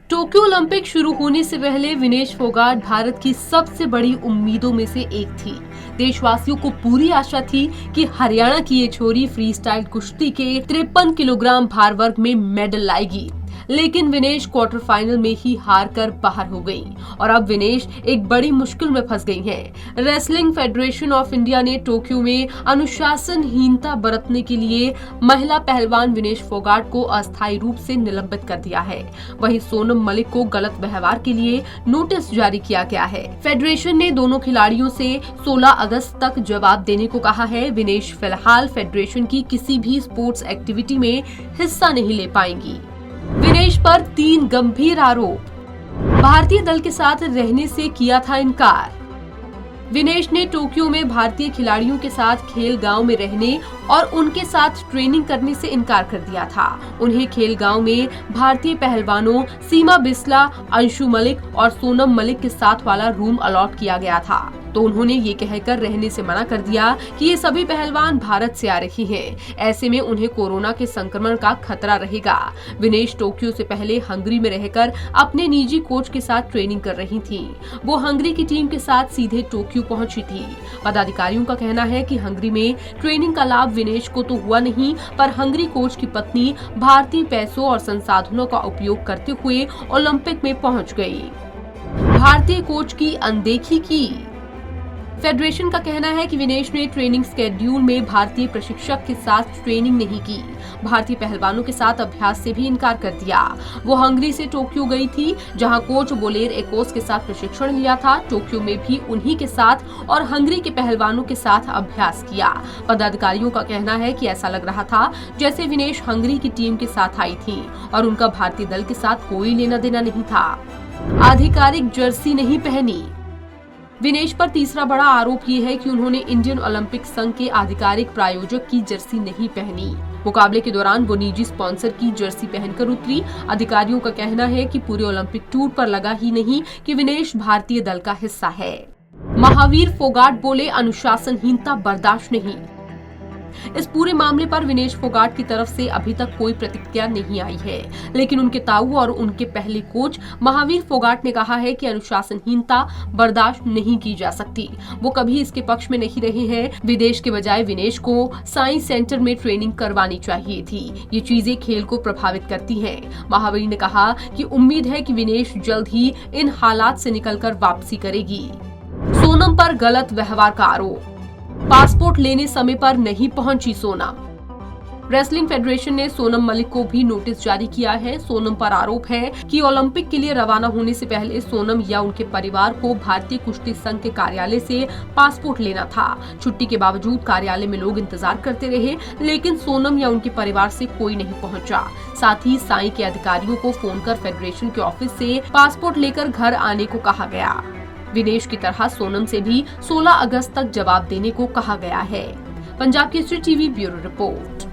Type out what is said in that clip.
Tokyo Olympic शुरू होने से पहले विनेश फोगाट भारत की सबसे बड़ी उम्मीदों में से एक थी। देशवासियों को पूरी आशा थी कि हरियाणा की ये छोरी फ्री स्टाइल कुश्ती के 53 किलोग्राम भार वर्ग में मेडल लाएगी, लेकिन विनेश क्वार्टर फाइनल में ही हार कर बाहर हो गई और अब विनेश एक बड़ी मुश्किल में फंस गई हैं। रेसलिंग फेडरेशन ऑफ इंडिया ने टोक्यो में अनुशासनहीनता बरतने के लिए महिला पहलवान विनेश फोगाट को अस्थायी रूप से निलंबित कर दिया है। वहीं सोनम मलिक को गलत व्यवहार के लिए नोटिस जारी किया गया है। फेडरेशन ने दोनों खिलाड़ियों से 16 अगस्त तक जवाब देने को कहा है। विनेश फिलहाल फेडरेशन की किसी भी स्पोर्ट्स एक्टिविटी में हिस्सा नहीं ले पाएंगी। विनेश पर 3 गंभीर आरोप। भारतीय दल के साथ रहने से किया था इनकार। विनेश ने टोक्यो में भारतीय खिलाड़ियों के साथ खेल गांव में रहने और उनके साथ ट्रेनिंग करने से इनकार कर दिया था। उन्हें खेल गांव में भारतीय पहलवानों सीमा बिस्ला, अंशु मलिक और सोनम मलिक के साथ वाला रूम अलॉट किया गया था, तो उन्होंने ये कहकर रहने से मना कर दिया कि ये सभी पहलवान भारत से आ रही हैं। ऐसे में उन्हें कोरोना के संक्रमण का खतरा रहेगा। विनेश टोक्यो से पहले हंगरी में रहकर अपने निजी कोच के साथ ट्रेनिंग कर रही थी। वो हंगरी की टीम के साथ सीधे टोक्यो पहुंची थी। पदाधिकारियों का कहना है कि हंगरी में ट्रेनिंग का लाभ विनेश को तो हुआ नहीं, पर हंगरी कोच की पत्नी भारतीय पैसों और संसाधनों का उपयोग करते हुए ओलंपिक में पहुंच गई। भारतीय कोच की अनदेखी की। फेडरेशन का कहना है कि विनेश ने ट्रेनिंग स्केड्यूल में भारतीय प्रशिक्षक के साथ ट्रेनिंग नहीं की। भारतीय पहलवानों के साथ अभ्यास से भी इनकार कर दिया। वो हंगरी से टोक्यो गई थी, जहां कोच बोलेर एकोस के साथ प्रशिक्षण लिया था। टोक्यो में भी उन्हीं के साथ और हंगरी के पहलवानों के साथ अभ्यास किया। पदाधिकारियों का कहना है कि ऐसा लग रहा था जैसे विनेश हंगरी की टीम के साथ आई थी और उनका भारतीय दल के साथ कोई लेना देना नहीं था। आधिकारिक जर्सी नहीं पहनी। विनेश पर तीसरा बड़ा आरोप ये है कि उन्होंने इंडियन ओलंपिक संघ के आधिकारिक प्रायोजक की जर्सी नहीं पहनी। मुकाबले के दौरान वो निजी स्पॉन्सर की जर्सी पहनकर उतरी। अधिकारियों का कहना है कि पूरे ओलंपिक टूर पर लगा ही नहीं कि विनेश भारतीय दल का हिस्सा है। महावीर फोगाट बोले, अनुशासनहीनता बर्दाश्त नहीं। इस पूरे मामले पर विनेश फोगाट की तरफ से अभी तक कोई प्रतिक्रिया नहीं आई है, लेकिन उनके ताऊ और उनके पहले कोच महावीर फोगाट ने कहा है कि अनुशासनहीनता बर्दाश्त नहीं की जा सकती। वो कभी इसके पक्ष में नहीं रहे हैं। विदेश के बजाय विनेश को साइंस सेंटर में ट्रेनिंग करवानी चाहिए थी। ये चीजें खेल को प्रभावित करती हैं। महावीर ने कहा कि उम्मीद है कि विनेश जल्द ही इन हालात से निकलकर वापसी करेगी। सोनम पर गलत व्यवहार का आरोप। पासपोर्ट लेने समय पर नहीं पहुंची सोनम। रेसलिंग फेडरेशन ने सोनम मलिक को भी नोटिस जारी किया है। सोनम पर आरोप है कि ओलंपिक के लिए रवाना होने से पहले सोनम या उनके परिवार को भारतीय कुश्ती संघ के कार्यालय से पासपोर्ट लेना था। छुट्टी के बावजूद कार्यालय में लोग इंतजार करते रहे, लेकिन सोनम या उनके परिवार से कोई नहीं पहुंचा। साथ ही साई के अधिकारियों को फोन कर फेडरेशन के ऑफिस से पासपोर्ट लेकर घर आने को कहा गया। विनेश की तरह सोनम से भी 16 अगस्त तक जवाब देने को कहा गया है। Punjab Kesari TV bureau report.